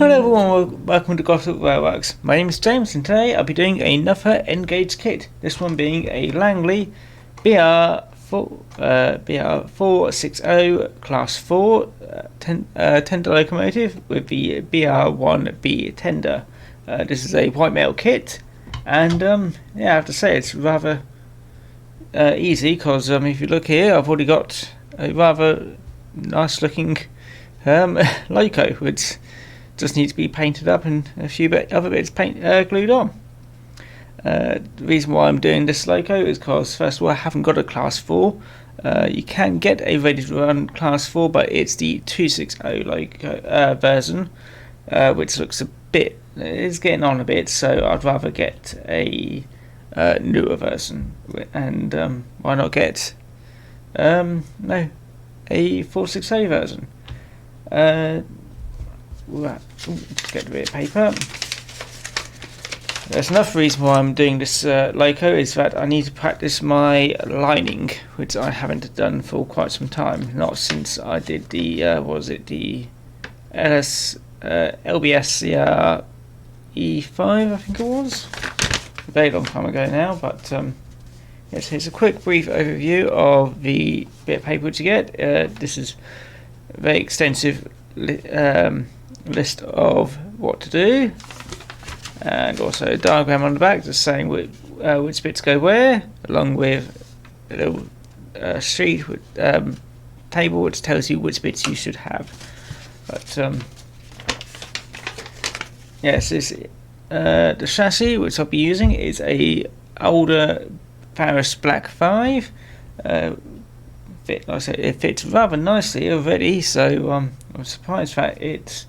Hello everyone, welcome to Gosport Railworks. My name is James and today I'll be doing another N-gauge kit. This one being a Langley BR460 Class 4 tender locomotive with the BR1B tender. This is a white metal kit, and yeah, I have to say it's rather easy because if you look here, I've already got a rather nice looking loco, which just needs to be painted up and a few other bits glued on. The reason why I'm doing this loco is because, first of all, I haven't got a Class 4. You can get a ready to run Class 4, but it's the 260 loco version, which looks it's getting on a bit, so I'd rather get a newer version. And why not get a 460 version? Get a bit of paper. There's enough reason why I'm doing this loco is that I need to practice my lining, which I haven't done for quite some time. Not since I did the the LBS E5, I think it was. A very long time ago now, but yes, here's a quick brief overview of the bit of paper which you get. This is a very extensive list of what to do, and also a diagram on the back just saying which bits go where, along with a little sheet with table which tells you which bits you should have. But yes, the chassis which I'll be using is a older Paris Black 5. Like I said, it fits rather nicely already, so I'm surprised that it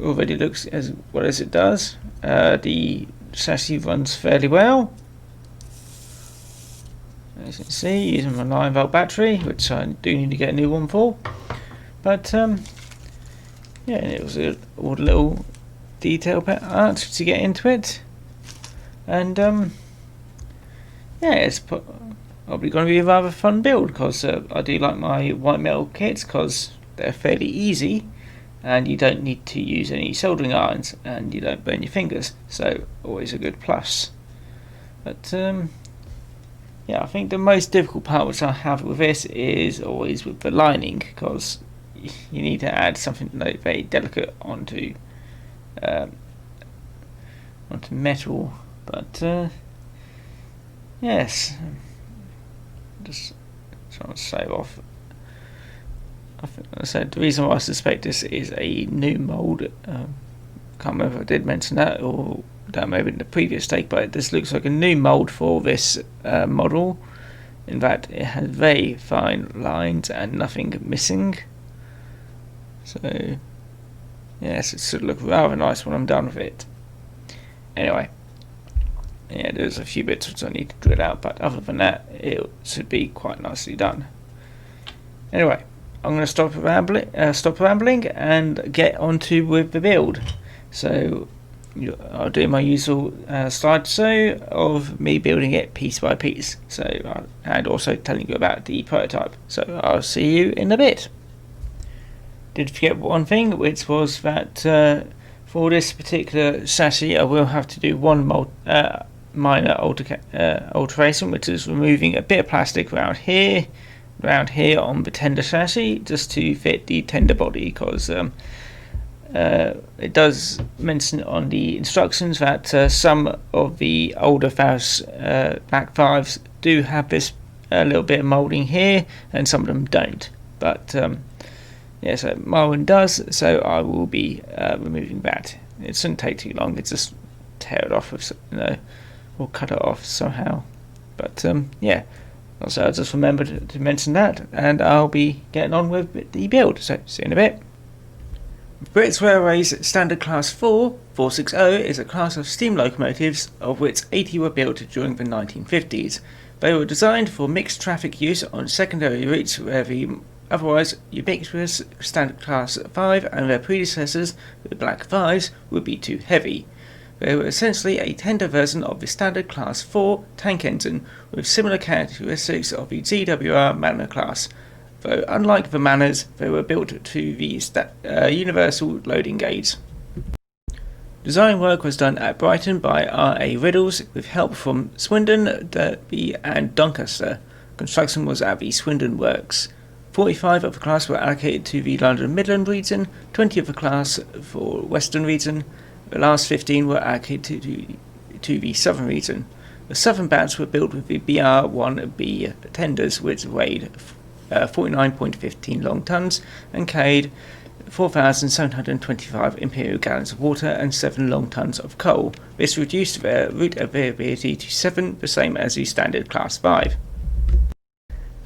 already looks as well as it does. The chassis runs fairly well, as you can see, using my 9-volt battery, which I do need to get a new one for. But yeah, it was all the little detail art to get into it, and yeah, it's probably going to be a rather fun build because I do like my white metal kits because they're fairly easy and you don't need to use any soldering irons and you don't burn your fingers, so always a good plus. But yeah, I think the most difficult part which I have with this is always with the lining, because you need to add something very delicate onto metal. But yes, just trying to save off. I think I said the reason why I suspect this is a new mould. Can't remember if I did mention that or that maybe in the previous take, but this looks like a new mould for this model. In fact, it has very fine lines and nothing missing. So yes, it should look rather nice when I'm done with it. Anyway, yeah, there's a few bits which I need to drill out, but other than that, it should be quite nicely done. Anyway, I'm going to stop rambling and get onto with the build. So I'll do my usual slideshow of me building it piece by piece. So and also telling you about the prototype. So I'll see you in a bit. Did forget one thing, which was that for this particular chassis, I will have to do one minor alteration, which is removing a bit of plastic around here on the tender chassis, just to fit the tender body, because it does mention on the instructions that some of the older Faust Black 5s do have this little bit of moulding here, and some of them don't. But yeah, so my one does, so I will be removing that. It shouldn't take too long. It's just tear it off, or cut it off somehow. But yeah, also I just remembered to mention that, and I'll be getting on with the build. So see you in a bit. British Railways Standard Class 460 is a class of steam locomotives of which 80 were built during the 1950s. They were designed for mixed traffic use on secondary routes where the otherwise ubiquitous Standard Class 5 and their predecessors, the Black 5s, would be too heavy. They were essentially a tender version of the Standard Class 4 tank engine, with similar characteristics of the GWR Magna class. though unlike the Manners, they were built to the universal loading gauge. Design work was done at Brighton by R.A. Riddles with help from Swindon, Derby and Doncaster. Construction was at the Swindon Works. 45 of the class were allocated to the London Midland region, 20 of the class for Western region. The last 15 were allocated to the Southern region. The Southern batch were built with the BR-1B tenders, which weighed 49.15 long tons and carried 4,725 imperial gallons of water and 7 long tons of coal. This reduced their route availability to 7, the same as the standard Class 5.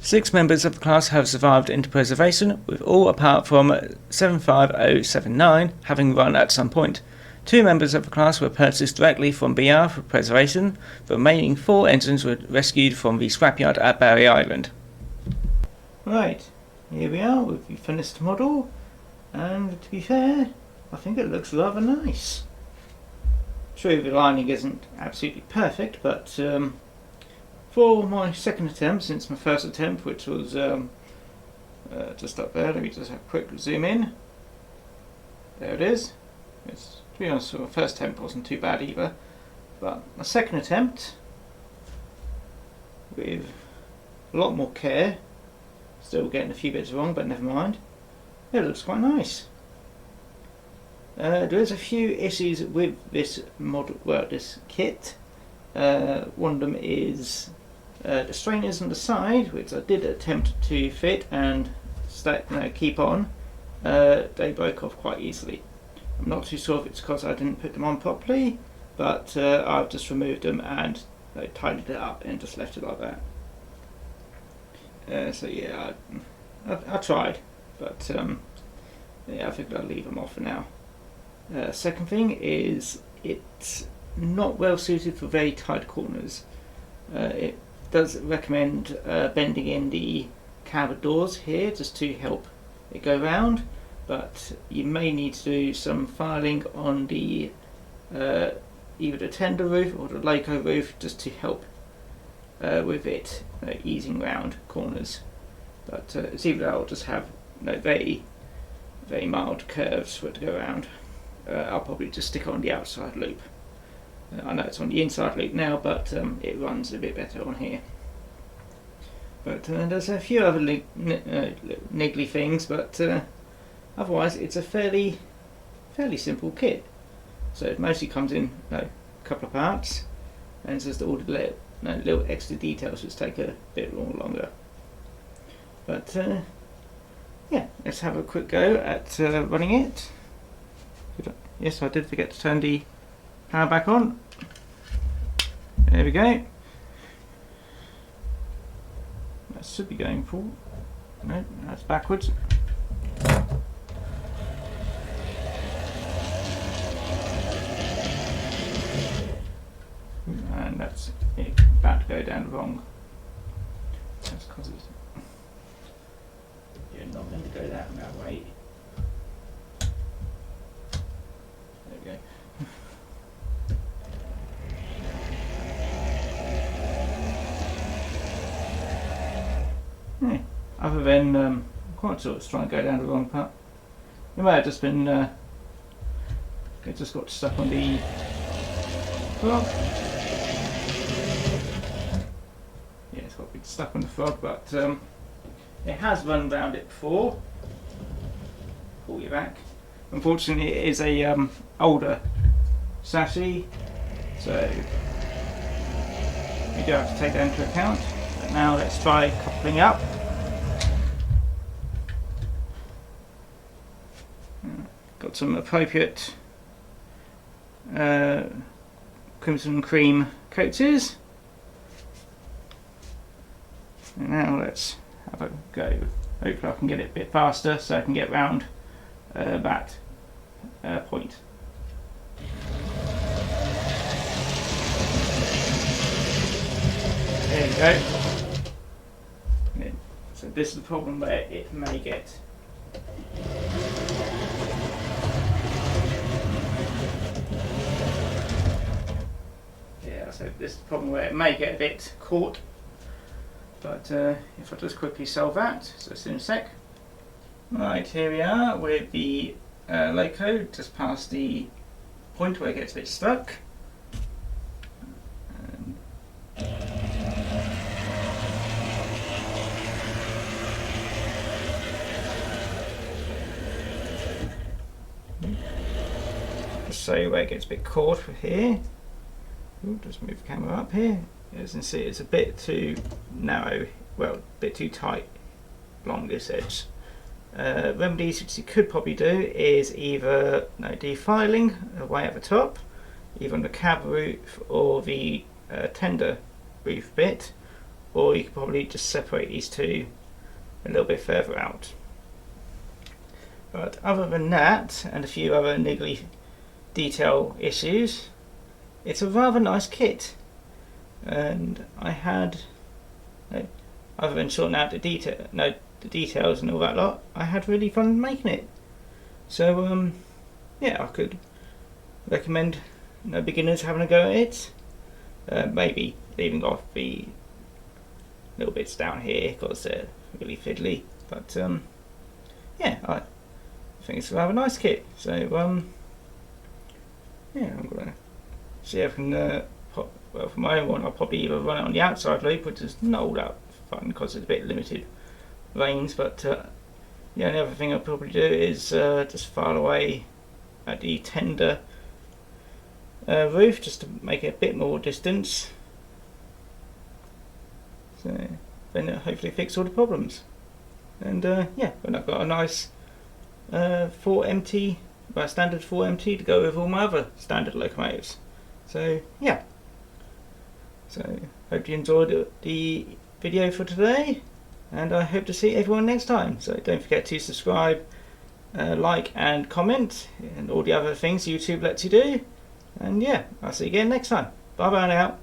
6 members of the class have survived into preservation, with all apart from 75079 having run at some point. 2 members of the class were purchased directly from BR for preservation. The remaining 4 engines were rescued from the scrapyard at Barry Island. Right, here we are with the finished model. And to be fair, I think it looks rather nice. True, the lining isn't absolutely perfect, but for my second attempt, since my first attempt, which was just up there, let me just have a quick zoom in. There it is. It's, to be honest, my first attempt wasn't too bad either, but my second attempt, with a lot more care, still getting a few bits wrong, but never mind. It looks quite nice. There is a few issues with this model, well, this kit. One of them is the strainers on the side, which I did attempt to fit and keep on. They broke off quite easily. I'm not too sure if it's because I didn't put them on properly, but I've just removed them and tidied it up and just left it like that. So yeah, I tried. But yeah, I think I'll leave them off for now. Second thing is it's not well suited for very tight corners. It does recommend bending in the cupboard doors here just to help it go round, but you may need to do some filing on the either the tender roof or the loco roof just to help with it easing round corners. But it's either that or just have very, very mild curves for it to go around. I'll probably just stick it on the outside loop. I know it's on the inside loop now, but it runs a bit better on here. But there's a few other niggly things, but otherwise it's a fairly simple kit. So it mostly comes in a couple of parts, and it's just all the little extra details which take a bit more longer. But yeah, let's have a quick go at running it. Yes, I did forget to turn the power back on. There we go. That should be going forward. No, that's backwards. And that's it, about to go down wrong. That's because it's not going to go that way. There we go. Yeah, other than I'm quite sure it's trying to go down the wrong part. It may have just been it just got stuck on the frog. Yeah, it's got to be stuck on the frog, but it has run round it before. Pull you back. Unfortunately, it is a older chassis, so you do have to take that into account. But now let's try coupling up. Got some appropriate crimson cream coaches. And now let's have a go. Hopefully I can get it a bit faster so I can get round that point. There we go. So this is the problem where it may get so this is the problem where it may get a bit caught But if I just quickly solve that, so it's in a sec. Right, here we are with the loco just past the point where it gets a bit stuck. Just show you where it gets a bit caught here. Ooh, just move the camera up here. As you can see, it's a bit too narrow, well, a bit too tight along this edge. Remedies which you could probably do is either defiling away at the top, either on the cab roof or the tender roof bit, or you could probably just separate these two a little bit further out. But other than that, and a few other niggly detail issues, it's a rather nice kit. And I had, other than sorting out the details and all that lot, I had really fun making it. So yeah, I could recommend beginners having a go at it. Maybe leaving off the little bits down here because they're really fiddly. But yeah, I think it's a rather nice kit. So yeah, I'm gonna see if I can well, for my own one, I'll probably either run it on the outside loop, which is not all that fun because it's a bit limited range, but yeah, the other thing I'll probably do is just file away at the tender roof just to make it a bit more distance, so then it'll hopefully fix all the problems. And yeah, when I've got a nice 4MT, standard 4MT to go with all my other standard locomotives. So yeah, so hope you enjoyed the video for today, and I hope to see everyone next time. So don't forget to subscribe, like and comment, and all the other things YouTube lets you do. And yeah, I'll see you again next time. Bye bye now.